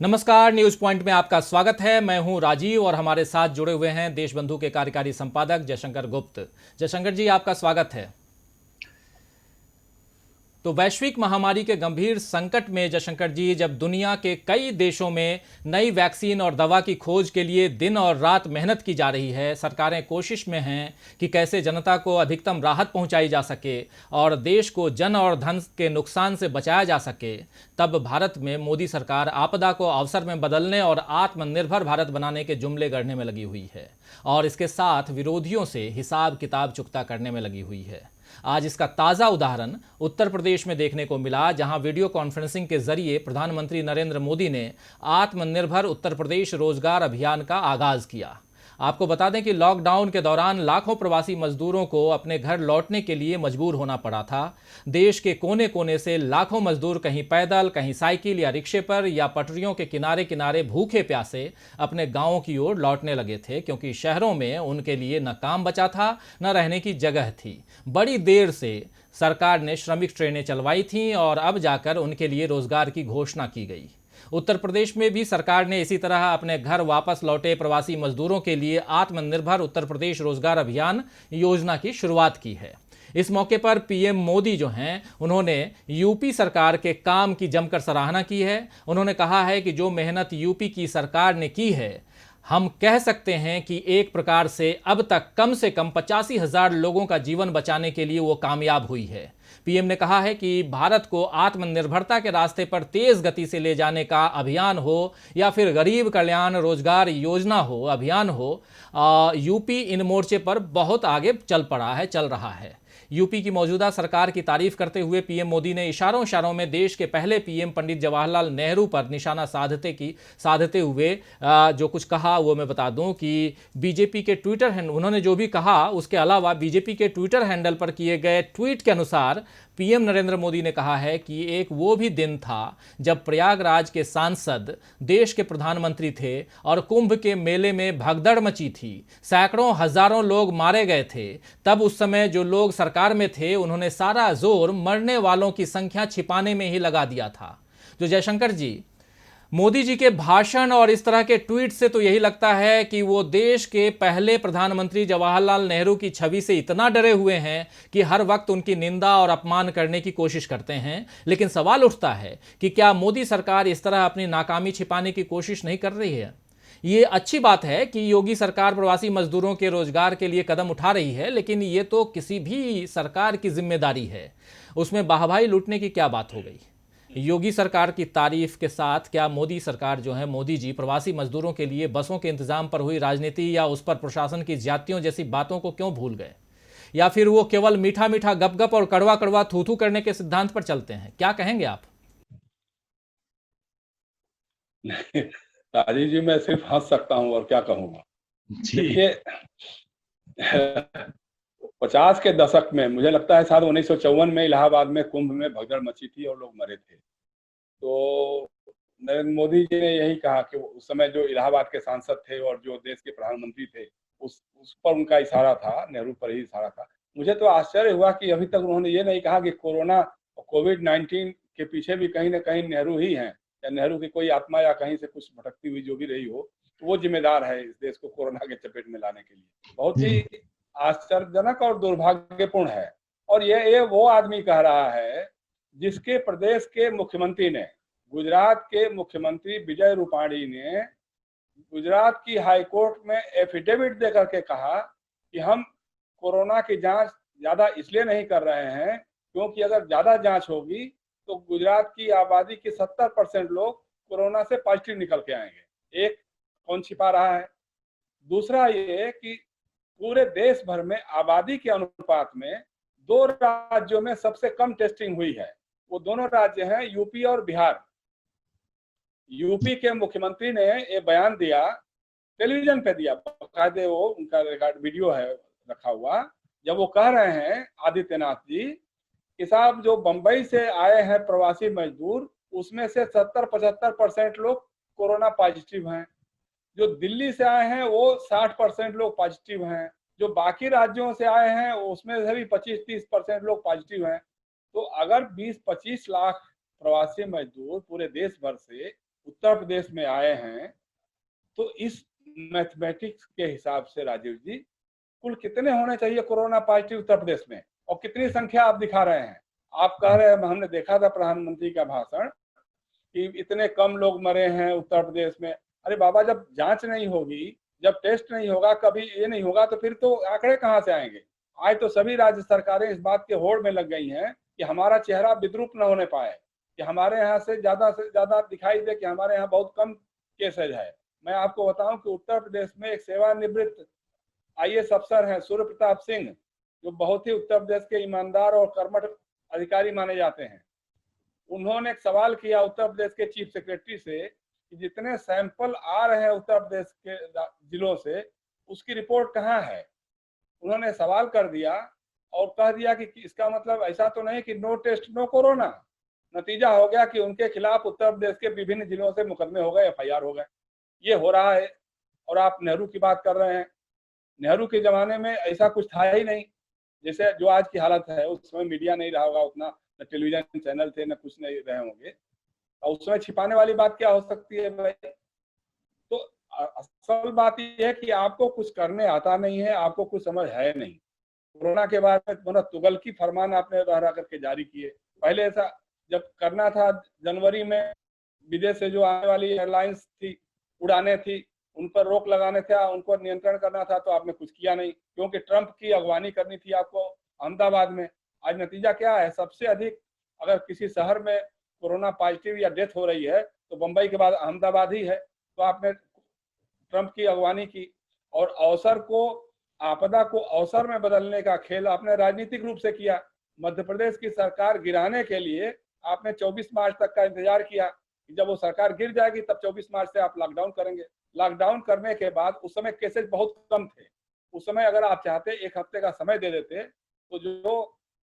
नमस्कार, news point में आपका स्वागत है। मैं हूं राजीव और हमारे साथ जुड़े हुए हैं देशबंधु के कार्यकारी संपादक जयशंकर गुप्त। जयशंकर जी, आपका स्वागत है। तो वैश्विक महामारी के गंभीर संकट में जयशंकर जी, जब दुनिया के कई देशों में नई वैक्सीन और दवा की खोज के लिए दिन और रात मेहनत की जा रही है, सरकारें कोशिश में हैं कि कैसे जनता को अधिकतम राहत पहुंचाई जा सके और देश को जन और धन के नुकसान से बचाया जा सके, तब भारत में मोदी सरकार आपदा को अवसर में बदलने और आत्मनिर्भर भारत बनाने के जुमले गढ़ने में लगी हुई है और इसके साथ विरोधियों से हिसाब किताब चुकता करने में लगी हुई है। आज इसका ताज़ा उदाहरण उत्तर प्रदेश में देखने को मिला, जहां वीडियो कॉन्फ्रेंसिंग के जरिए प्रधानमंत्री नरेंद्र मोदी ने आत्मनिर्भर उत्तर प्रदेश रोजगार अभियान का आगाज किया। आपको बता दें कि लॉकडाउन के दौरान लाखों प्रवासी मजदूरों को अपने घर लौटने के लिए मजबूर होना पड़ा था। देश के कोने कोने से लाखों मजदूर कहीं पैदल, कहीं साइकिल या रिक्शे पर या पटरियों के किनारे किनारे भूखे प्यासे अपने गांवों की ओर लौटने लगे थे, क्योंकि शहरों में उनके लिए न काम बचा था, न रहने की जगह थी। बड़ी देर से सरकार ने श्रमिक ट्रेनें चलवाई थीं और अब जाकर उनके लिए रोजगार की घोषणा की गई। उत्तर प्रदेश में भी सरकार ने इसी तरह अपने घर वापस लौटे प्रवासी मजदूरों के लिए आत्मनिर्भर उत्तर प्रदेश रोजगार अभियान योजना की शुरुआत की है। इस मौके पर पीएम मोदी जो हैं, उन्होंने यूपी सरकार के काम की जमकर सराहना की है। उन्होंने कहा है कि जो मेहनत यूपी की सरकार ने की है, हम कह सकते हैं कि एक प्रकार से अब तक कम से कम 85,000 लोगों का जीवन बचाने के लिए वो कामयाब हुई है। पीएम ने कहा है कि भारत को आत्मनिर्भरता के रास्ते पर तेज गति से ले जाने का अभियान हो या फिर गरीब कल्याण रोजगार योजना हो, अभियान हो, यूपी इन मोर्चे पर बहुत आगे चल रहा है। यूपी की मौजूदा सरकार की तारीफ करते हुए पीएम मोदी ने इशारों इशारों में देश के पहले पीएम पंडित जवाहरलाल नेहरू पर निशाना साधते हुए जो कुछ कहा वो मैं बता दूं कि बीजेपी के उन्होंने जो भी कहा, उसके अलावा बीजेपी के ट्विटर हैंडल पर किए गए ट्वीट के अनुसार पीएम नरेंद्र मोदी ने कहा है कि एक वो भी दिन था जब प्रयागराज के सांसद देश के प्रधानमंत्री थे और कुंभ के मेले में भगदड़ मची थी, सैकड़ों हजारों लोग मारे गए थे। तब उस समय जो लोग सरकार में थे, उन्होंने सारा जोर मरने वालों की संख्या छिपाने में ही लगा दिया था। जो जयशंकर जी, मोदी जी के भाषण और इस तरह के ट्वीट से तो यही लगता है कि वो देश के पहले प्रधानमंत्री जवाहरलाल नेहरू की छवि से इतना डरे हुए हैं कि हर वक्त उनकी निंदा और अपमान करने की कोशिश करते हैं। लेकिन सवाल उठता है कि क्या मोदी सरकार इस तरह अपनी नाकामी छिपाने की कोशिश नहीं कर रही है? ये अच्छी बात है कि योगी सरकार प्रवासी मजदूरों के रोजगार के लिए कदम उठा रही है, लेकिन ये तो किसी भी सरकार की जिम्मेदारी है। उसमें वाहवाही लूटने की क्या बात हो गई? योगी सरकार की तारीफ के साथ क्या मोदी सरकार जो है, मोदी जी, प्रवासी मजदूरों के लिए बसों के इंतजाम पर हुई राजनीति या उस पर प्रशासन की ज्यादतियों जैसी बातों को क्यों भूल गए? या फिर वो केवल मीठा मीठा गप गप और कड़वा कड़वा थू थू करने के सिद्धांत पर चलते हैं? क्या कहेंगे आप? राजीव जी, मैं सिर्फ हंस सकता हूँ और क्या कहूँगा। जी। देखिए, 50 के दशक में मुझे लगता है शायद 1954 में इलाहाबाद में कुंभ में भगदड़ मची थी और लोग मरे थे। तो नरेंद्र मोदी जी ने यही कहा कि उस समय जो इलाहाबाद के सांसद थे और जो देश के प्रधानमंत्री थे, उस पर उनका इशारा था, नेहरू पर ही इशारा था। मुझे तो आश्चर्य हुआ कि अभी तक उन्होंने ये नहीं कहा कि कोरोना और कोविड-19 के पीछे भी कहीं न कहीं नेहरू ही हैं, या नेहरू की कोई आत्मा या कहीं से कुछ भटकती हुई जो भी रही हो, तो वो जिम्मेदार है इस देश को कोरोना के चपेट में लाने के लिए। बहुत ही आश्चर्यजनक और दुर्भाग्यपूर्ण है। और ये वो आदमी कह रहा है जिसके प्रदेश के मुख्यमंत्री ने, गुजरात के मुख्यमंत्री विजय रूपाणी ने गुजरात की हाई कोर्ट में एफिडेविट देकर के कहा कि हम कोरोना की जांच ज्यादा इसलिए नहीं कर रहे हैं क्योंकि अगर ज्यादा जांच होगी तो गुजरात की आबादी के 70% लोग कोरोना से पॉजिटिव निकल के आएंगे। एक, कौन छिपा रहा है? दूसरा ये कि पूरे देश भर में आबादी के अनुपात में 2 राज्यों में सबसे कम टेस्टिंग हुई है। वो दोनों राज्य हैं यूपी और बिहार। यूपी के मुख्यमंत्री ने ये बयान दिया, टेलीविजन पे दिया, बाकायदे वो उनका रिकॉर्ड वीडियो है रखा हुआ, जब वो कह रहे हैं आदित्यनाथ जी कि साहब जो बंबई से आए हैं प्रवासी मजदूर, उसमें से 70-75% लोग कोरोना पॉजिटिव हैं। जो दिल्ली से आए हैं वो 60% लोग पॉजिटिव हैं। जो बाकी राज्यों से आए हैं उसमें से भी 25-30% लोग पॉजिटिव हैं। तो अगर 20-25 लाख प्रवासी मजदूर पूरे देश भर से उत्तर प्रदेश में आए हैं, तो इस मैथमेटिक्स के हिसाब से राजीव जी कुल कितने होने चाहिए कोरोना पॉजिटिव उत्तर प्रदेश में, और कितनी संख्या आप दिखा रहे हैं? आप कह रहे हैं, हमने देखा था प्रधानमंत्री का भाषण कि इतने कम लोग मरे हैं उत्तर प्रदेश में। अरे बाबा, जब जांच नहीं होगी, जब टेस्ट नहीं होगा, कभी ये नहीं होगा, तो फिर तो आंकड़े कहाँ से आएंगे? आज तो सभी राज्य सरकारें इस बात के होड़ में लग गई हैं कि हमारा चेहरा विद्रूप न होने पाए, कि हमारे यहाँ से ज्यादा दिखाई दे कि हमारे यहाँ बहुत कम केसेज है। मैं आपको बताऊं कि उत्तर प्रदेश में एक सेवानिवृत्त आईएएस अफसर हैं सूर्य प्रताप सिंह, जो बहुत ही उत्तर प्रदेश के ईमानदार और कर्मठ अधिकारी माने जाते हैं। उन्होंने एक सवाल किया उत्तर प्रदेश के चीफ सेक्रेटरी से कि जितने सैंपल आ रहे हैं उत्तर प्रदेश के जिलों से, उसकी रिपोर्ट कहाँ है? उन्होंने सवाल कर दिया और कह दिया कि इसका मतलब ऐसा तो नहीं कि नो टेस्ट नो कोरोना। नतीजा हो गया कि उनके खिलाफ उत्तर प्रदेश के विभिन्न जिलों से मुकदमे हो गए, एफआईआर हो गए। ये हो रहा है। और आप नेहरू की बात कर रहे हैं, नेहरू के जमाने में ऐसा कुछ था ही नहीं। जैसे जो आज की हालत है, उस समय मीडिया नहीं रहा होगा उतना, न टेलीविजन चैनल थे, न कुछ नहीं रहे होंगे, और उस समय छिपाने वाली बात क्या हो सकती है भाई? तो असल बात यह है कि आपको कुछ करने आता नहीं है, आपको कुछ समझ है नहीं। कोरोना के बाद में मतलब तुगलकी फरमान आपने रह करके जारी किए। पहले ऐसा जब करना था, जनवरी में विदेश से जो आने वाली एयरलाइंस थी, उड़ाने थी, उन पर रोक लगाने थे, उनको नियंत्रण करना था, तो आपने कुछ किया नहीं, क्योंकि ट्रंप की अगवानी करनी थी आपको अहमदाबाद में। आज नतीजा क्या है? सबसे अधिक अगर किसी शहर में कोरोना पॉजिटिव या डेथ हो रही है तो बंबई के बाद अहमदाबाद ही है। तो आपने ट्रंप की अगवानी की और अवसर को, आपदा को अवसर में बदलने का खेल आपने राजनीतिक रूप से किया। मध्य प्रदेश की सरकार गिराने के लिए आपने 24 मार्च तक का इंतजार किया कि जब वो सरकार गिर जाएगी तब 24 मार्च से आप लॉकडाउन करेंगे। लॉकडाउन करने के बाद उस समय केसेज बहुत कम थे। उस समय अगर आप चाहते 1 हफ्ते का समय दे देते तो जो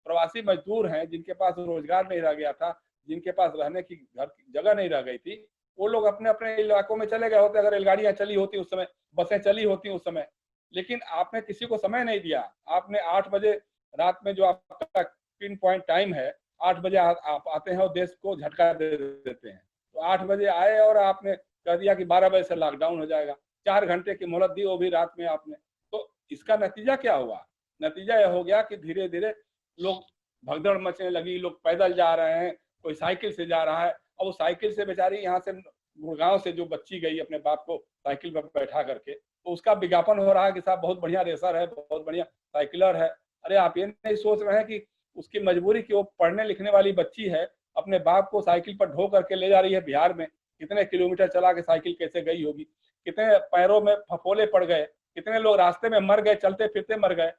प्रवासी मजदूर हैं, जिनके पास रोजगार नहीं रह गया था, जिनके पास रहने की घर की जगह नहीं रह गई थी, वो लोग अपने अपने इलाकों में चले गए होते, अगर रेलगाड़ियां चली होती उस समय, बसें चली होती उस समय। लेकिन आपने किसी को समय नहीं दिया। आपने 8 बजे रात में, जो आपका पिन पॉइंट टाइम है, 8 बजे आप आते हैं और देश को झटका दे देते हैं। तो 8 बजे आए और आपने कह दिया कि 12 बजे से लॉकडाउन हो जाएगा। 4 घंटे की मोहलत दी, वो भी रात में आपने। तो इसका नतीजा क्या हुआ? नतीजा यह हो गया कि धीरे धीरे लोग भगदड़ मचने लगी, लोग पैदल जा रहे हैं, कोई साइकिल से जा रहा है, और वो साइकिल से बेचारी यहाँ से गुड़गांव से जो बच्ची गई अपने बाप को साइकिल पर बैठा करके, तो उसका विज्ञापन हो रहा है कि साहब बहुत बढ़िया रेसर है, बहुत बढ़िया साइकिलर है। अरे आप ये नहीं सोच रहे हैं कि उसकी मजबूरी की वो पढ़ने लिखने वाली बच्ची है, अपने बाप को साइकिल पर ढो करके ले जा रही है बिहार में। कितने किलोमीटर चला के साइकिल कैसे गई होगी, कितने पैरों में फफोले पड़ गए, कितने लोग रास्ते में मर गए, चलते फिरते मर गए,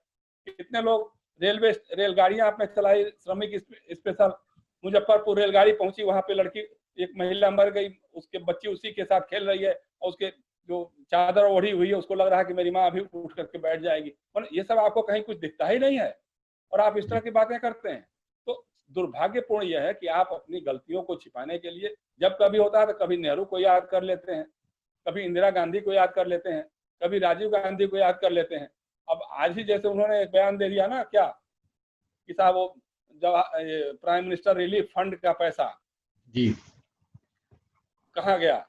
कितने लोग रेलगाड़ियां आपने चलाई, श्रमिक स्पेशल मुजफ्फरपुर रेलगाड़ी पहुंची, वहां पे लड़की, एक महिला मर गई, उसके बच्ची उसी के साथ खेल रही है, और उसके जो चादर ओढ़ी हुई है उसको लग रहा है कि मेरी माँ अभी उठ करके बैठ जाएगी। पर ये सब आपको कहीं कुछ दिखता ही नहीं है, और आप इस तरह की बातें करते हैं। तो दुर्भाग्यपूर्ण यह है कि आप अपनी गलतियों को छिपाने के लिए, जब कभी होता है तो कभी नेहरू को याद कर लेते हैं, कभी इंदिरा गांधी को याद कर लेते हैं, कभी राजीव गांधी को याद कर लेते हैं। अब आज ही जैसे उन्होंने एक बयान दे दिया ना, क्या कि साहब वो प्राइम मिनिस्टर रिलीफ फंड का पैसा जी कहाँ गया?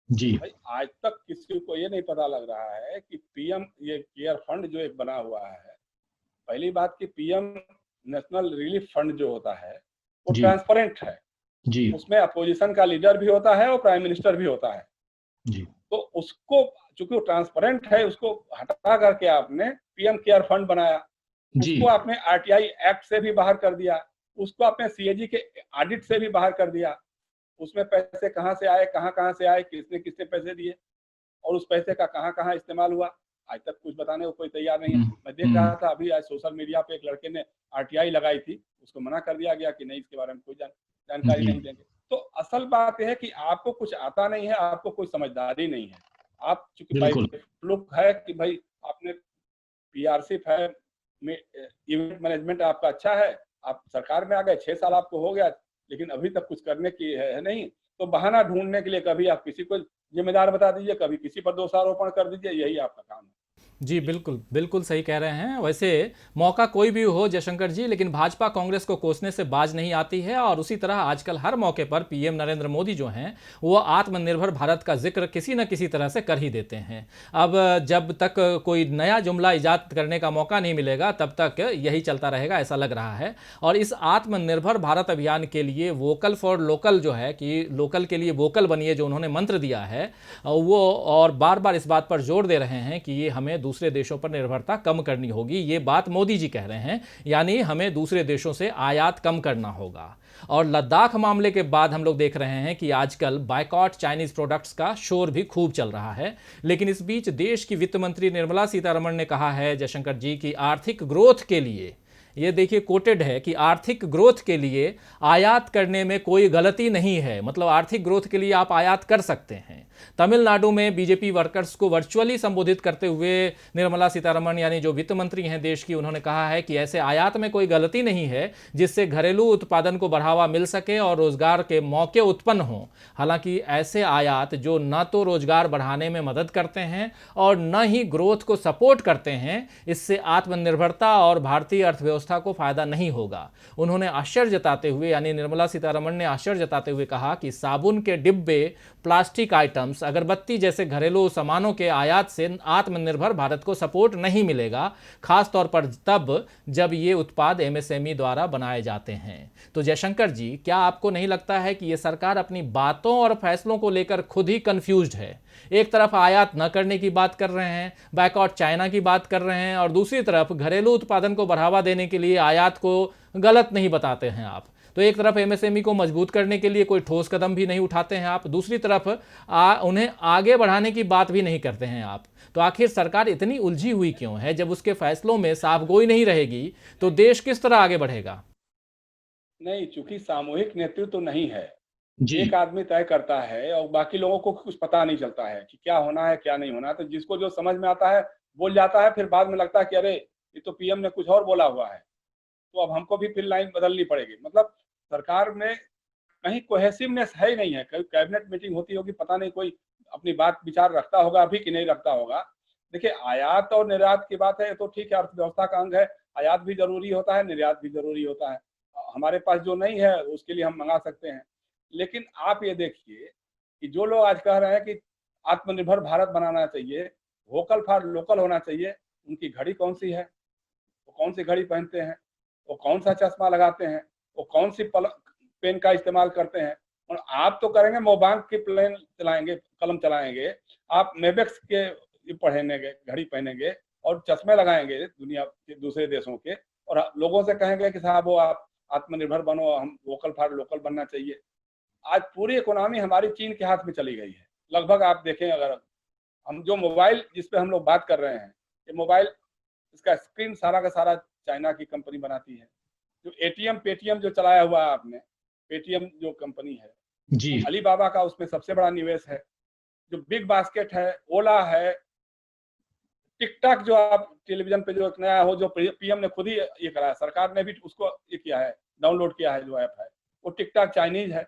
जी भाई आज तक किसी को ये नहीं पता लग रहा है कि पीएम ये केयर फंड जो एक बना हुआ है, पहली बात कि पीएम नेशनल रिलीफ फंड जो होता है वो जी ट्रांसपेरेंट है जी उसमें अपोजिशन का लीडर भी होता है और प्राइम मिनिस्टर भी होता है। जी तो उसको, चूंकि वो ट्रांसपेरेंट है, उसको हटा करके आपने पीएम केयर फंड बनाया, जी उसको आपने आरटीआई एक्ट से भी बाहर कर दिया, उसको आपने सीएजी के ऑडिट से भी बाहर कर दिया। उसमें पैसे कहाँ से आए, कहाँ से आए, किसने किसने पैसे दिए, और उस पैसे का कहाँ इस्तेमाल हुआ, आज तक कुछ बताने को कोई तैयार नहीं है। मैं देख रहा था अभी आज सोशल मीडिया पे एक लड़के ने आरटीआई लगाई थी, उसको मना कर दिया गया कि नहीं, इसके बारे में कोई जानकारी नहीं देंगे। तो असल बात यह है कि आपको कुछ आता नहीं है, आपको कोई समझदारी नहीं है। आप चूंकि फ्लुक है कि भाई आपने पीआरसी है, इवेंट मैनेजमेंट आपका अच्छा है, आप सरकार में आ गए, 6 साल आपको हो गया, लेकिन अभी तक कुछ करने की है नहीं, तो बहाना ढूंढने के लिए कभी आप किसी को जिम्मेदार बता दीजिए, कभी किसी पर दोषारोपण कर दीजिए, यही आपका काम है। जी बिल्कुल बिल्कुल सही कह रहे हैं। वैसे मौका कोई भी हो जयशंकर जी, लेकिन भाजपा कांग्रेस को कोसने से बाज नहीं आती है, और उसी तरह आजकल हर मौके पर पीएम नरेंद्र मोदी जो हैं वो आत्मनिर्भर भारत का जिक्र किसी न किसी तरह से कर ही देते हैं। अब जब तक कोई नया जुमला इजाद करने का मौका नहीं मिलेगा तब तक यही चलता रहेगा, ऐसा लग रहा है। और इस आत्मनिर्भर भारत अभियान के लिए वोकल फॉर लोकल जो है कि लोकल के लिए वोकल बनिए, जो उन्होंने मंत्र दिया है वो, और बार बार इस बात पर जोर दे रहे हैं कि ये हमें दूसरे देशों पर निर्भरता कम करनी होगी। ये बात मोदी जी कह रहे हैं, यानी हमें दूसरे देशों से आयात कम करना होगा। और लद्दाख मामले के बाद हम लोग देख रहे हैं कि आजकल बायकॉट चाइनीज प्रोडक्ट्स का शोर भी खूब चल रहा है। लेकिन इस बीच देश की वित्त मंत्री निर्मला सीतारमण ने कहा है जयशंकर जी की आर्थिक ग्रोथ के लिए, ये देखिए कोटेड है कि आर्थिक ग्रोथ के लिए आयात करने में कोई गलती नहीं है। मतलब आर्थिक ग्रोथ के लिए आप आयात कर सकते हैं। तमिलनाडु में बीजेपी वर्कर्स को वर्चुअली संबोधित करते हुए निर्मला सीतारमण यानी जो वित्त मंत्री हैं देश की, उन्होंने कहा है कि ऐसे आयात में कोई गलती नहीं है जिससे घरेलू उत्पादन को बढ़ावा मिल सके और रोजगार के मौके उत्पन्न हों। हालांकि ऐसे आयात जो न तो रोजगार बढ़ाने में मदद करते हैं और न ही ग्रोथ को सपोर्ट करते हैं, इससे आत्मनिर्भरता और भारतीय अर्थव्यवस्था को फायदा नहीं होगा। उन्होंने आश्चर्य जताते हुए, यानी निर्मला सीतारमण ने आश्चर्य जताते हुए कहा कि साबुन के डिब्बे, प्लास्टिक आइटम्स, अगरबत्ती जैसे घरेलू सामानों के आयात से आत्मनिर्भर भारत को सपोर्ट नहीं मिलेगा, खासतौर पर तब जब ये उत्पाद एमएसएमई द्वारा बनाए जाते हैं। तो जयशंकर जी, क्या आपको नहीं लगता है कि ये सरकार अपनी बातों और फैसलों को लेकर खुद ही कंफ्यूज्ड है? एक तरफ आयात न करने की बात कर रहे हैं, बायकॉट चाइना की बात कर रहे हैं, और दूसरी तरफ घरेलू उत्पादन को बढ़ावा देने के लिए आयात को गलत नहीं बताते हैं आप। तो एक तरफ एमएसएमई को मजबूत करने के लिए कोई ठोस कदम भी नहीं उठाते हैं आप, दूसरी तरफ उन्हें आगे बढ़ाने की बात भी नहीं करते हैं आप। तो आखिर सरकार इतनी उलझी हुई क्यों है? जब उसके फैसलों में साफगोई नहीं रहेगी तो देश किस तरह आगे बढ़ेगा? नहीं, चूंकि सामूहिक नेतृत्व तो नहीं है, जी एक आदमी तय करता है और बाकी लोगों को कुछ पता नहीं चलता है कि क्या होना है क्या नहीं होना है। तो जिसको जो समझ में आता है बोल जाता है, फिर बाद में लगता है कि अरे ये तो पीएम ने कुछ और बोला हुआ है, तो अब हमको भी फिर लाइन बदलनी पड़ेगी। मतलब सरकार में कहीं कोहेसिवनेस है ही नहीं है। कभी कैबिनेट मीटिंग होती होगी, पता नहीं कोई अपनी बात विचार रखता होगा अभी कि नहीं रखता होगा। देखिए, आयात और निर्यात की बात है, ये तो ठीक है, अर्थव्यवस्था का अंग है। आयात भी जरूरी होता है, निर्यात भी जरूरी होता है। हमारे पास जो नहीं है उसके लिए हम मंगा सकते हैं। लेकिन आप ये देखिए कि जो लोग आज कह रहे हैं कि आत्मनिर्भर भारत बनाना चाहिए, वोकल फॉर लोकल होना चाहिए, उनकी घड़ी कौन सी है, वो कौन सी घड़ी पहनते हैं, वो कौन सा चश्मा लगाते हैं, वो कौन सी पेन का इस्तेमाल करते हैं। और आप तो करेंगे मोबांक की प्लेन चलाएंगे, कलम चलाएंगे, आप मेबेक्स के पहनेंगे, घड़ी पहनेंगे और चश्मे लगाएंगे दुनिया के दूसरे देशों के, और लोगों से कहेंगे कि साहब वो आप आत्मनिर्भर बनो, हम वोकल फॉर लोकल बनना चाहिए। आज पूरी इकोनॉमी हमारी चीन के हाथ में चली गई है लगभग। आप देखें, अगर हम जो मोबाइल जिस पे हम लोग बात कर रहे हैं, ये मोबाइल, इसका स्क्रीन सारा का सारा चाइना की कंपनी बनाती है। जो एटीएम पेटीएम जो चलाया हुआ है आपने, पेटीएम जो कंपनी है, जी अलीबाबा का उसमें सबसे बड़ा निवेश है। जो बिग बास्केट है, ओला है, टिकटॉक जो आप टेलीविजन पे जो एक नया हो, जो पीएम ने खुद ही ये करा है, सरकार ने भी उसको ये किया है, डाउनलोड किया है जो ऐप है, वो टिकटॉक चाइनीज है।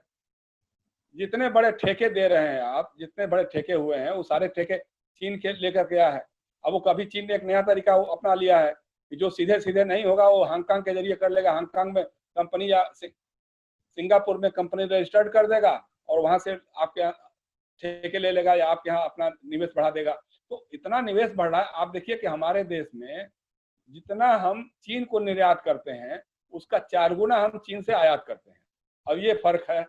जितने बड़े ठेके दे रहे हैं आप, जितने बड़े ठेके हुए हैं, वो सारे ठेके चीन के लेकर गया है। अब वो कभी चीन ने एक नया तरीका अपना लिया है कि जो सीधे सीधे नहीं होगा वो हांगकांग के जरिए कर लेगा। हांगकांग में कंपनी या सिंगापुर में कंपनी रजिस्टर्ड कर देगा और वहां से आपके यहाँ ठेके ले लेगा या आपके यहाँ अपना निवेश बढ़ा देगा। तो इतना निवेश बढ़ रहा है। आप देखिए कि हमारे देश में जितना हम चीन को निर्यात करते हैं उसका 4 गुना हम चीन से आयात करते हैं। अब ये फर्क है,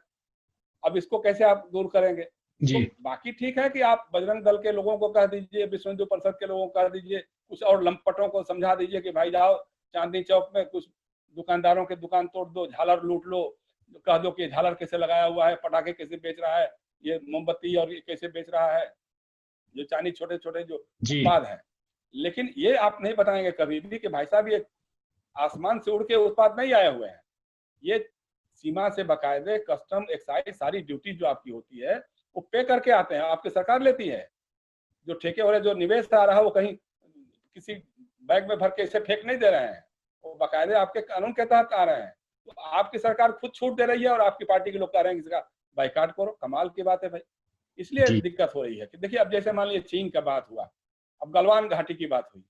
अब इसको कैसे आप दूर करेंगे? तो जी बाकी ठीक है कि आप बजरंग दल के लोगों को कह दीजिए, विश्व हिंदू परिषद के लोगों को कह दीजिए, कुछ और लंपटों को समझा दीजिए कि भाई जाओ चांदनी चौक में कुछ दुकानदारों के दुकान तोड़ दो, झालर लूट लो, कह दो कि झालर कैसे लगाया हुआ है, पटाखे कैसे बेच रहा है, ये मोमबत्ती और ये कैसे बेच रहा है, जो चाइनीज छोटे छोटे जो जी उत्पाद है। लेकिन ये आप नहीं बताएंगे कभी भी कि भाई साहब ये आसमान से उड़ के उत्पाद नहीं आए हुए हैं। ये सीमा से बकायदे कस्टम एक्साइज सारी ड्यूटी जो आपकी होती है वो पे करके आते हैं, आपकी सरकार लेती है। जो ठेके हो रहे, जो निवेश आ रहा है वो कहीं किसी बैग में भर के इसे फेंक नहीं दे रहे हैं, वो बकायदे आपके कानून के तहत आ रहे हैं। तो आपकी सरकार खुद छूट दे रही है और आपकी पार्टी के लोग कह रहे हैं इसका बाइकाट करो। कमाल की बात है भाई। इसलिए जी दिक्कत हो रही है कि देखिए, अब जैसे मान लीजिए चीन का बात हुआ, अब गलवान घाटी की बात हुई,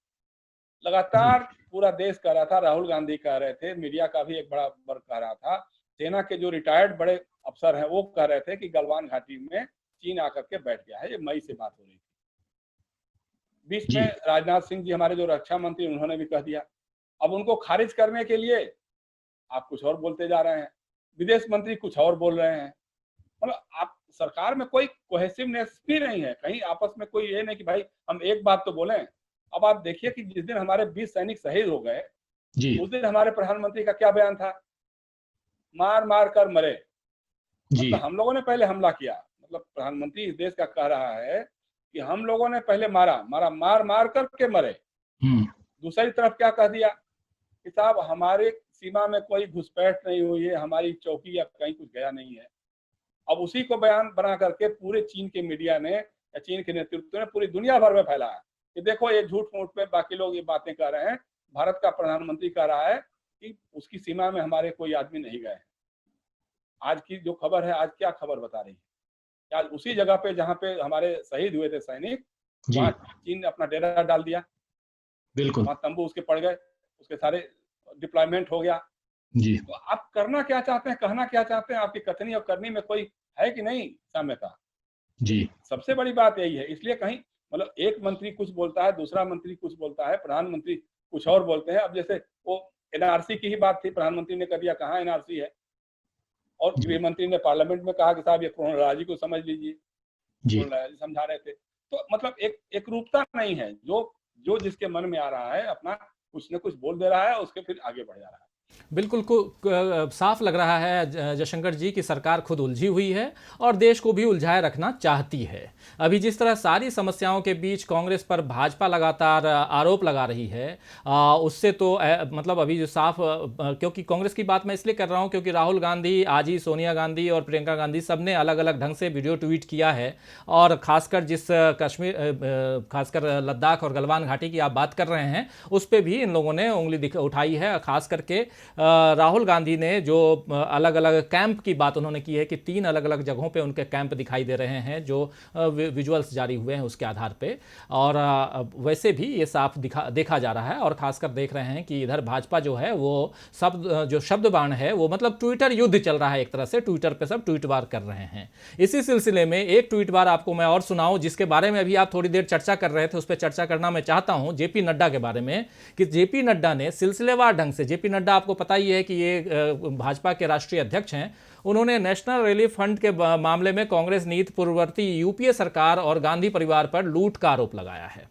लगातार पूरा देश कह रहा था, राहुल गांधी कह रहे थे, मीडिया का भी एक बड़ा वर्ग कह रहा था, सेना के जो रिटायर्ड बड़े अफसर हैं वो कह रहे थे कि गलवान घाटी में चीन आकर के बैठ गया है। ये मई से बात हो रही थी। बीच जी में राजनाथ सिंह जी हमारे जो रक्षा मंत्री, उन्होंने भी कह दिया। अब उनको खारिज करने के लिए आप कुछ और बोलते जा रहे हैं, विदेश मंत्री कुछ और बोल रहे हैं। मतलब आप सरकार में कोई कोहेसिवनेस भी नहीं है, कहीं आपस में कोई ये नहीं कि भाई हम एक बात तो बोलें। अब आप देखिए कि जिस दिन हमारे 20 सैनिक शहीद हो गए, जी उस दिन हमारे प्रधानमंत्री का क्या बयान था? मार मार कर मरे। जी मतलब हम लोगों ने पहले हमला किया, मतलब प्रधानमंत्री इस देश का कह रहा है कि हम लोगों ने पहले मारा, मार मार करके मरे। दूसरी तरफ क्या कह दिया कि साहब हमारे सीमा में कोई घुसपैठ नहीं हुई है, हमारी चौकी या कहीं कुछ गया नहीं है। अब उसी को बयान बना करके पूरे चीन के मीडिया ने या चीन के नेतृत्व ने पूरी दुनिया भर में फैलाया कि देखो ये झूठ मूठ पे बाकी लोग ये बातें कर रहे हैं, भारत का प्रधानमंत्री कह रहा है कि उसकी सीमा में हमारे कोई आदमी नहीं गए हैं। आज की जो खबर है, आज क्या खबर बता रही है? आज उसी जगह पे जहाँ पे हमारे शहीद हुए थे सैनिक, जी वहाँ चीन ने अपना डेरा डाल दिया, बिल्कुल वहाँ तंबू उसके पड़ गए, उसके सारे डिप्लॉयमेंट हो गया। जी तो आप करना क्या चाहते हैं, कहना क्या चाहते हैं? आपकी कथनी और करनी में कोई है कि नहीं साम्यता? जी सबसे बड़ी बात यही है। इसलिए कहीं मतलब एक मंत्री कुछ बोलता है, दूसरा मंत्री कुछ बोलता है, प्रधानमंत्री कुछ और बोलते हैं। अब जैसे वो एनआरसी की ही बात थी, प्रधानमंत्री ने कह दिया कहाँ एनआरसी है, और जी गृह मंत्री ने पार्लियामेंट में कहा कि साहब ये क्रोनोलॉजी को समझ लीजिए, जी क्रोनोलॉजी समझा रहे थे। तो मतलब एक रूपता नहीं है, जो जिसके मन में आ रहा है अपना कुछ न कुछ बोल दे रहा है, उसके फिर आगे बढ़ जा रहा है। बिल्कुल साफ लग रहा है जयशंकर जी की सरकार खुद उलझी हुई है और देश को भी उलझाए रखना चाहती है। अभी जिस तरह सारी समस्याओं के बीच कांग्रेस पर भाजपा लगातार आरोप लगा रही है, उससे तो मतलब अभी जो साफ क्योंकि कांग्रेस की बात मैं इसलिए कर रहा हूं क्योंकि राहुल गांधी आज ही सोनिया गांधी और प्रियंका गांधी सब ने अलग अलग ढंग से वीडियो ट्वीट किया है। और खासकर जिस खासकर लद्दाख और गलवान घाटी की आप बात कर रहे हैं, उस पर भी इन लोगों ने उंगली उठाई है। खास करके राहुल गांधी ने जो अलग अलग कैंप की बात उन्होंने की है कि 3 अलग अलग जगहों पे उनके कैंप दिखाई दे रहे हैं जो विजुअल्स जारी हुए हैं उसके आधार पे। और वैसे भी ये साफ देखा जा रहा है। और खासकर देख रहे हैं कि इधर भाजपा जो है वो सब जो शब्द बाण है वो मतलब ट्विटर युद्ध चल रहा है, एक तरह से ट्विटर पे सब ट्वीट वार कर रहे हैं। इसी सिलसिले में एक ट्वीट वार आपको मैं और सुनाऊं जिसके बारे में अभी आप थोड़ी देर चर्चा कर रहे थे, उस पर चर्चा करना मैं चाहता हूं जेपी नड्डा के बारे में। कि जेपी नड्डा ने सिलसिलेवार ढंग से, जेपी नड्डा आपको पता ही है कि ये भाजपा के राष्ट्रीय अध्यक्ष हैं, उन्होंने नेशनल रिलीफ फंड के मामले में कांग्रेस नीति पूर्ववर्ती यूपीए सरकार और गांधी परिवार पर लूट का आरोप लगाया है।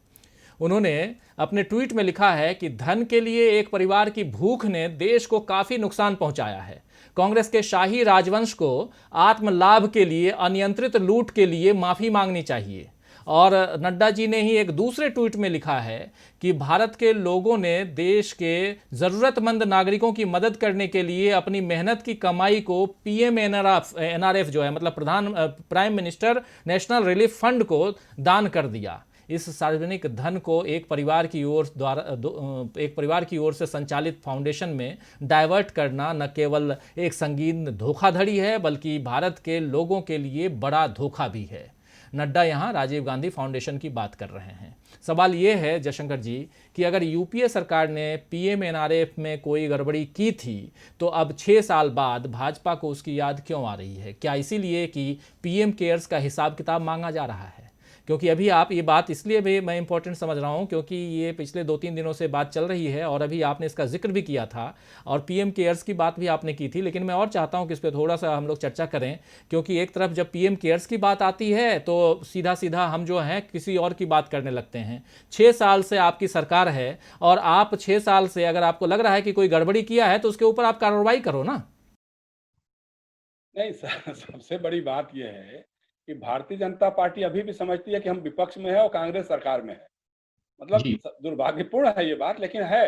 उन्होंने अपने ट्वीट में लिखा है कि धन के लिए एक परिवार की भूख ने देश को काफी नुकसान पहुंचाया है। कांग्रेस के शाही राजवंश को आत्मलाभ के लिए अनियंत्रित लूट के लिए माफी मांगनी चाहिए। और नड्डा जी ने ही एक दूसरे ट्वीट में लिखा है कि भारत के लोगों ने देश के ज़रूरतमंद नागरिकों की मदद करने के लिए अपनी मेहनत की कमाई को पीएम एनआरएफ जो है मतलब prime minister national relief fund को दान कर दिया। इस सार्वजनिक धन को एक परिवार की ओर से संचालित फाउंडेशन में डाइवर्ट करना न केवल एक संगीन धोखाधड़ी है बल्कि भारत के लोगों के लिए बड़ा धोखा भी है। नड्डा यहाँ राजीव गांधी फाउंडेशन की बात कर रहे हैं। सवाल ये है जयशंकर जी कि अगर यूपीए सरकार ने पीएमएनआरएफ में कोई गड़बड़ी की थी तो अब 6 साल बाद भाजपा को उसकी याद क्यों आ रही है? क्या इसीलिए कि पीएम केयर्स का हिसाब किताब मांगा जा रहा है? क्योंकि अभी आप ये बात इसलिए भी मैं इंपॉर्टेंट समझ रहा हूँ क्योंकि ये पिछले 2-3 दिनों से बात चल रही है और अभी आपने इसका जिक्र भी किया था और पीएम केयर्स की बात भी आपने की थी। लेकिन मैं और चाहता हूँ कि इस पर थोड़ा सा हम लोग चर्चा करें क्योंकि एक तरफ जब पीएम केयर्स की बात आती है तो सीधा सीधा हम जो हैं किसी और की बात करने लगते हैं। 6 साल से आपकी सरकार है और आप 6 साल से अगर आपको लग रहा है कि कोई गड़बड़ी किया है तो उसके ऊपर आप कार्रवाई करो ना। नहीं सबसे बड़ी बात यह है कि भारतीय जनता पार्टी अभी भी समझती है कि हम विपक्ष में है और कांग्रेस सरकार में है। मतलब जी दुर्भाग्यपूर्ण है ये बात, लेकिन है।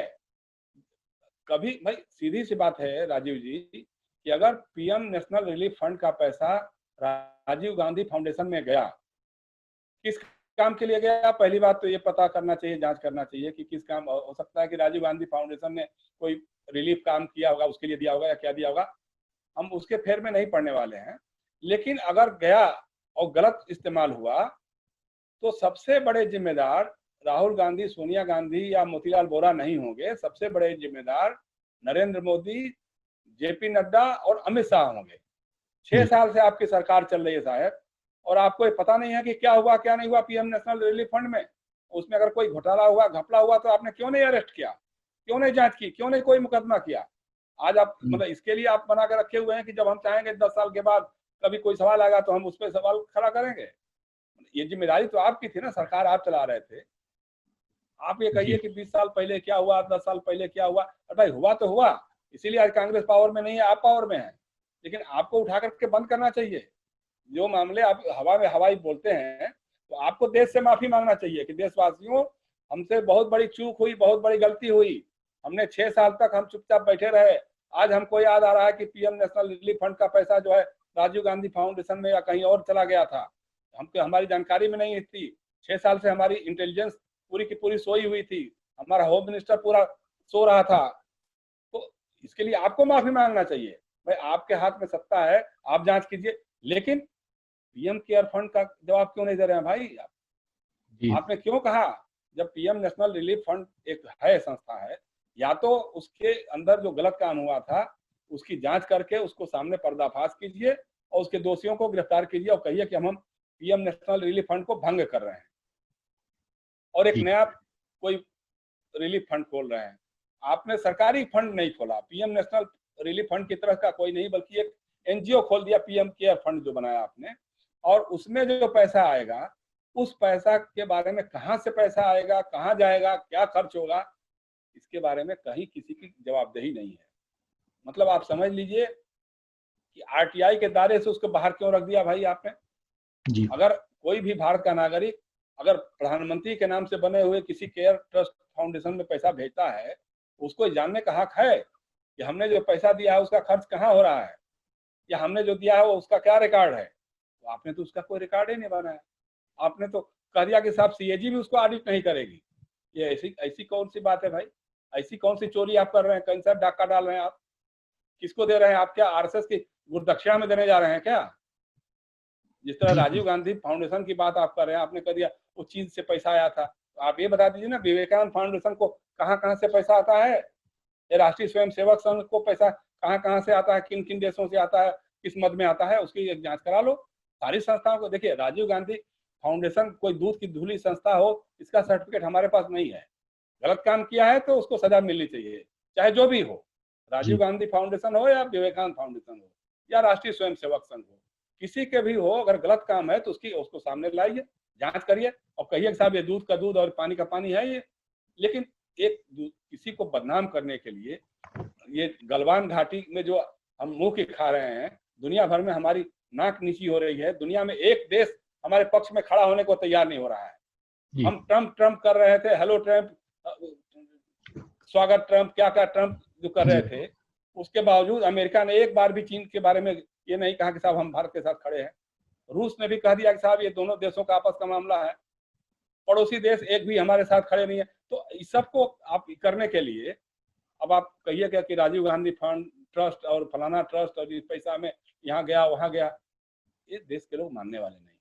कभी भाई सीधी सी बात है राजीव जी कि अगर पीएम नेशनल रिलीफ फंड का पैसा राजीव गांधी फाउंडेशन में गया, किस काम के लिए गया? पहली बात तो ये पता करना चाहिए, जांच करना चाहिए कि किस काम। हो सकता है कि राजीव गांधी फाउंडेशन ने कोई रिलीफ काम किया होगा, उसके लिए दिया होगा या क्या दिया होगा, हम उसके फेर में नहीं पड़ने वाले हैं। लेकिन अगर गया और गलत इस्तेमाल हुआ तो सबसे बड़े जिम्मेदार राहुल गांधी, सोनिया गांधी या मोतीलाल वोरा नहीं होंगे। सबसे बड़े जिम्मेदार नरेंद्र मोदी, जेपी नड्डा और अमित शाह होंगे। 6 साल से आपकी सरकार चल रही है साहब, और आपको ये पता नहीं है कि क्या हुआ क्या नहीं हुआ पीएम नेशनल रिलीफ फंड में। उसमें अगर कोई घोटाला हुआ, घपला हुआ, तो आपने क्यों नहीं अरेस्ट किया, क्यों नहीं जांच की, क्यों नहीं कोई मुकदमा किया? आज आप मतलब इसके लिए आप बना कर रखे हुए हैं कि जब हम चाहेंगे 10 साल के बाद कभी कोई सवाल आएगा तो हम उस पर सवाल खड़ा करेंगे। ये जिम्मेदारी तो आपकी थी ना, सरकार आप चला रहे थे। आप ये कहिए कि 20 साल पहले क्या हुआ, 10 साल पहले क्या हुआ, अरे भाई हुआ तो हुआ, इसीलिए आज कांग्रेस पावर में नहीं है, आप पावर में है। लेकिन आपको उठा करके बंद करना चाहिए। जो मामले आप हवा में हवाई बोलते हैं, तो आपको देश से माफी मांगना चाहिए कि देशवासियों, हमसे बहुत बड़ी चूक हुई, बहुत बड़ी गलती हुई, हमने 6 साल तक हम चुपचाप बैठे रहे। आज हमको याद आ रहा है कि पीएम नेशनल रिलीफ फंड का पैसा जो है राजीव गांधी फाउंडेशन में या कहीं और चला गया था, हमको हमारी जानकारी में नहीं थी। 6 साल से हमारी इंटेलिजेंस पूरी की पूरी सोई हुई थी, हमारा होम मिनिस्टर पूरा सो रहा था। तो इसके लिए आपको माफी मांगना चाहिए। भाई आपके हाथ में सत्ता है, आप जांच कीजिए। लेकिन पीएम केयर फंड का जवाब क्यों नहीं दे रहे हैं भाई? आपने क्यों कहा, जब पीएम नेशनल रिलीफ फंड एक है, संस्था है, या तो उसके अंदर जो गलत काम हुआ था उसकी जांच करके उसको सामने पर्दाफाश कीजिए और उसके दोषियों को गिरफ्तार कीजिए और कहिए कि हम पीएम नेशनल रिलीफ फंड को भंग कर रहे हैं और एक नया कोई रिलीफ फंड खोल रहे हैं। आपने सरकारी फंड नहीं खोला, पीएम नेशनल रिलीफ फंड की तरह का कोई नहीं, बल्कि एक एनजीओ खोल दिया, पीएम केयर फंड जो बनाया आपने। और उसमें जो पैसा आएगा, उस पैसा के बारे में, कहां से पैसा आएगा, कहां जाएगा, क्या खर्च होगा, इसके बारे में कहीं किसी की जवाबदेही नहीं है। मतलब आप समझ लीजिए कि आरटीआई के दायरे से उसको बाहर क्यों रख दिया भाई आपने? अगर कोई भी भारत का नागरिक अगर प्रधानमंत्री के नाम से बने हुए किसी केयर ट्रस्ट फाउंडेशन में पैसा भेजता है, उसको जानने का हक है कि हमने जो पैसा दिया है उसका खर्च कहाँ हो रहा है, या हमने जो दिया है उसका क्या रिकॉर्ड है। तो आपने तो उसका कोई रिकॉर्ड ही नहीं बनाया। आपने तो कह दिया कि साहब सीएजी भी उसको ऑडिट नहीं करेगी। ये ऐसी कौन सी बात है भाई? ऐसी कौन सी चोरी आप कर रहे हैं? कौन सा डाका डाल रहे हैं आप? किसको दे रहे हैं आप? क्या आरएसएस की गुरदक्षिणा में देने जा रहे हैं क्या? जिस तरह राजीव गांधी फाउंडेशन की बात आप कर रहे हैं, आपने कह दिया वो चीन से पैसा आया था, तो आप ये बता दीजिए ना, विवेकानंद फाउंडेशन को कहाँ कहाँ से पैसा आता है? ये राष्ट्रीय स्वयंसेवक संघ को पैसा कहाँ कहाँ से आता है, किन किन देशों से आता है, किस मद में आता है, उसकी एक जांच करा लो। सारी संस्थाओं को देखिए, राजीव गांधी फाउंडेशन कोई दूध की धुली संस्था हो, इसका सर्टिफिकेट हमारे पास नहीं है। गलत काम किया है तो उसको सजा मिलनी चाहिए, चाहे जो भी हो, राजीव गांधी फाउंडेशन हो या विवेकानंद फाउंडेशन हो या राष्ट्रीय स्वयंसेवक संघ हो, किसी के भी हो, अगर गलत काम है तो उसको सामने लाइए, जांच करिए और कहिए कि साहब ये दूध का दूध और पानी का पानी है ये। लेकिन एक किसी को बदनाम करने के लिए, ये गलवान घाटी में जो हम मुंह की खा रहे हैं, दुनिया भर में हमारी नाक नीची हो रही है, दुनिया में एक देश हमारे पक्ष में खड़ा होने को तैयार नहीं हो रहा है। हम ट्रम्प कर रहे थे, हेलो ट्रम्प, स्वागत ट्रम्प, क्या क्या ट्रम्प जो कर रहे थे, उसके बावजूद अमेरिका ने एक बार भी चीन के बारे में ये नहीं कहा कि साहब हम भारत के साथ खड़े हैं। रूस ने भी कह दिया कि साहब ये दोनों देशों का आपस का मामला है, पड़ोसी देश एक भी हमारे साथ खड़े नहीं है। तो इस सब को आप करने के लिए अब आप कहिए क्या कि राजीव गांधी फंड ट्रस्ट और फलाना ट्रस्ट और इस पैसा में यहाँ गया वहां गया, ये देश के लोग मानने वाले नहीं।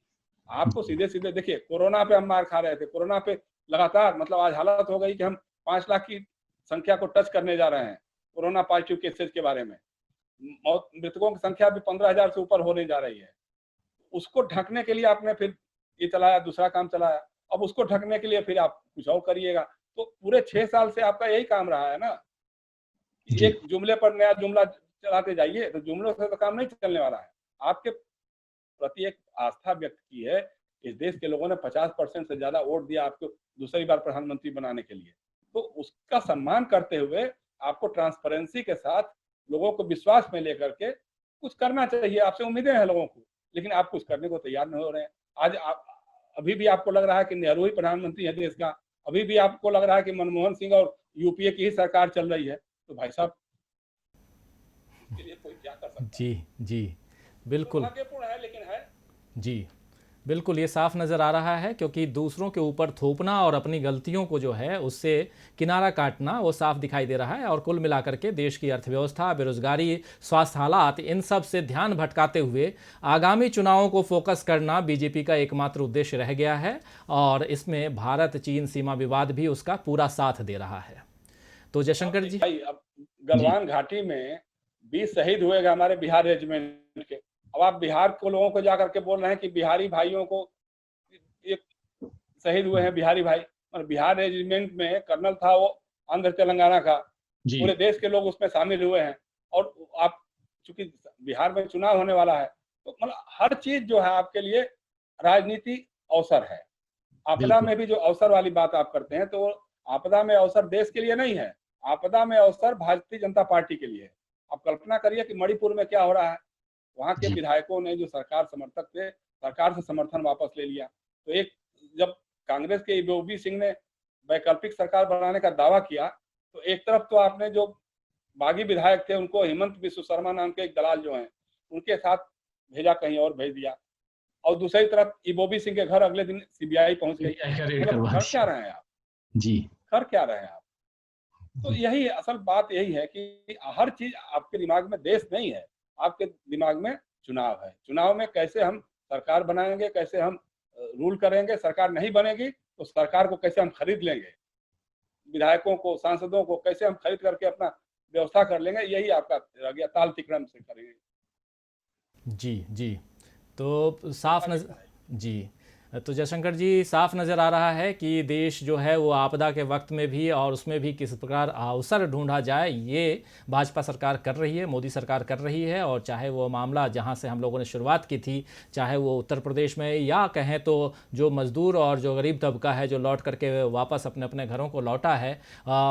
आपको सीधे सीधे देखिए, कोरोना पे हम मार खा रहे थे, कोरोना पे लगातार मतलब आज हालत हो गई कि हम 5 लाख की संख्या को टच करने जा रहे हैं कोरोना पॉजिटिव केसेस के बारे में। मृतकों की संख्या भी 15,000 से ऊपर होने जा रही है। उसको ढकने के लिए आपने फिर ये चलाया, दूसरा काम चलाया, अब उसको ढकने के लिए फिर आप कुछ और करिएगा। तो पूरे 6 साल से आपका यही काम रहा है ना, एक जुमले पर नया जुमला चलाते जाइए, तो जुमलों से तो काम नहीं चलने वाला है। आपके प्रति एक आस्था व्यक्त की है, इस देश के लोगों ने 50% से ज्यादा वोट दिया आपको दूसरी बार प्रधानमंत्री बनाने के लिए, तो उसका सम्मान करते हुए आपको ट्रांसपेरेंसी के साथ लोगों को विश्वास में लेकर के कुछ करना चाहिए। आपसे उम्मीदें हैं लोगों को, लेकिन आप कुछ करने को तैयार नहीं हो रहे हैं। आज अभी भी आपको लग रहा है कि नेहरू ही प्रधानमंत्री है देश का, अभी भी आपको लग रहा है कि मनमोहन सिंह और यूपीए की ही सरकार चल रही है। तो भाई साहब, इसके लिए कोई क्या कर सकता है? जी जी बिल्कुल दुर्भाग्यपूर्ण है, लेकिन है। जी। बिल्कुल ये साफ नज़र आ रहा है, क्योंकि दूसरों के ऊपर थोपना और अपनी गलतियों को जो है उससे किनारा काटना वो साफ दिखाई दे रहा है। और कुल मिलाकर के देश की अर्थव्यवस्था, बेरोजगारी, स्वास्थ्य हालात, इन सब से ध्यान भटकाते हुए आगामी चुनावों को फोकस करना बीजेपी का एकमात्र उद्देश्य रह गया है। और इसमें भारत चीन सीमा विवाद भी उसका पूरा साथ दे रहा है। तो जयशंकर जी, भाई अब गलवान घाटी में 20 शहीद हुए हमारे बिहार रेजिमेंट के। अब आप बिहार को लोगों को जाकर के बोल रहे हैं कि बिहारी भाइयों को एक शहीद हुए हैं बिहारी भाई, और बिहार रेजिमेंट में कर्नल था वो आंध्र तेलंगाना का, जी पूरे देश के लोग उसमें शामिल हुए हैं। और आप चूंकि बिहार में चुनाव होने वाला है, तो मतलब हर चीज जो है आपके लिए राजनीति अवसर है। आपदा बिल्कुल में भी जो अवसर वाली बात आप करते हैं, तो आपदा में अवसर देश के लिए नहीं है, आपदा में अवसर भारतीय जनता पार्टी के लिए है। आप कल्पना करिए कि मणिपुर में क्या हो रहा है। वहां के जी विधायकों ने जो सरकार समर्थक थे, सरकार से समर्थन वापस ले लिया। तो एक जब कांग्रेस के ईबोबी सिंह ने वैकल्पिक सरकार बनाने का दावा किया, तो एक तरफ तो आपने जो बागी विधायक थे उनको हिमंत बिस्व शर्मा नाम के एक दलाल जो हैं उनके साथ भेजा, कहीं और भेज दिया, और दूसरी तरफ ईबोबी सिंह के घर अगले दिन सीबीआई पहुंच गई। सीबीआई का रेड मतलब करवा कर क्या दिया। रहे हैं आप, जी कर क्या रहे हैं आप? तो जी यही असल बात यही है कि हर चीज आपके दिमाग में देश नहीं है, आपके दिमाग में चुनाव है। चुनाव में कैसे हम सरकार बनाएंगे, कैसे हम रूल करेंगे, सरकार नहीं बनेगी तो सरकार को कैसे हम खरीद लेंगे, विधायकों को, सांसदों को कैसे हम खरीद करके अपना व्यवस्था कर लेंगे, यही आपका रह गया। ताल तिक्रम से करेंगे। जी जी, तो साफ नजर, जी, तो जयशंकर जी साफ नज़र आ रहा है कि देश जो है वो आपदा के वक्त में भी और उसमें भी किस प्रकार अवसर ढूंढा जाए, ये भाजपा सरकार कर रही है, मोदी सरकार कर रही है। और चाहे वो मामला जहां से हम लोगों ने शुरुआत की थी, चाहे वो उत्तर प्रदेश में, या कहें तो जो मज़दूर और जो गरीब तबका है जो लौट करके वापस अपने अपने घरों को लौटा है,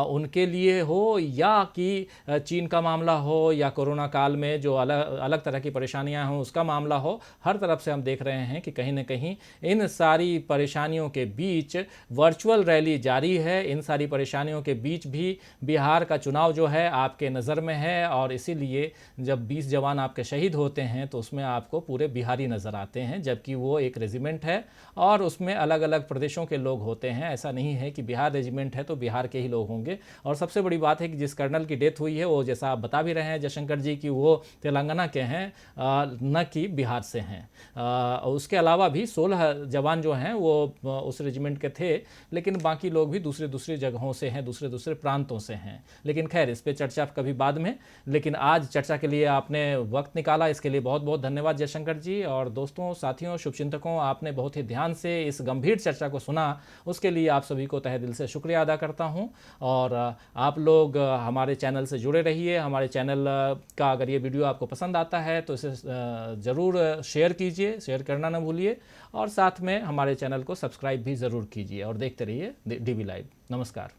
उनके लिए हो, या कि चीन का मामला हो, या कोरोना काल में जो अलग अलग तरह की परेशानियां हों उसका मामला हो, हर तरफ से हम देख रहे हैं कि कहीं ना कहीं इन सारी परेशानियों के बीच वर्चुअल रैली जारी है। इन सारी परेशानियों के बीच भी बिहार का चुनाव जो है आपके नज़र में है, और इसीलिए जब 20 जवान आपके शहीद होते हैं तो उसमें आपको पूरे बिहारी नज़र आते हैं, जबकि वो एक रेजिमेंट है और उसमें अलग अलग प्रदेशों के लोग होते हैं। ऐसा नहीं है कि बिहार रेजिमेंट है तो बिहार के ही लोग होंगे। और सबसे बड़ी बात है कि जिस कर्नल की डेथ हुई है वो, जैसा आप बता भी रहे हैं जयशंकर जी, कि वो तेलंगाना के हैं, न कि बिहार से हैं। उसके अलावा भी 16 जवान जो हैं वो उस रेजिमेंट के थे, लेकिन बाकी लोग भी दूसरे दूसरे जगहों से हैं, दूसरे दूसरे प्रांतों से हैं। लेकिन खैर इस पे चर्चा कभी बाद में। लेकिन आज चर्चा के लिए आपने वक्त निकाला, इसके लिए बहुत बहुत धन्यवाद जयशंकर जी। और दोस्तों, साथियों, शुभचिंतकों, आपने बहुत ही ध्यान से इस गंभीर चर्चा को सुना, उसके लिए आप सभी को तहे दिल से शुक्रिया अदा करता हूं। और आप लोग हमारे चैनल से जुड़े रहिए। हमारे चैनल का अगर ये वीडियो आपको पसंद आता है तो इसे ज़रूर शेयर कीजिए, शेयर करना ना भूलिए। और साथ में हमारे चैनल को सब्सक्राइब भी ज़रूर कीजिए और देखते रहिए डीवी लाइव। नमस्कार।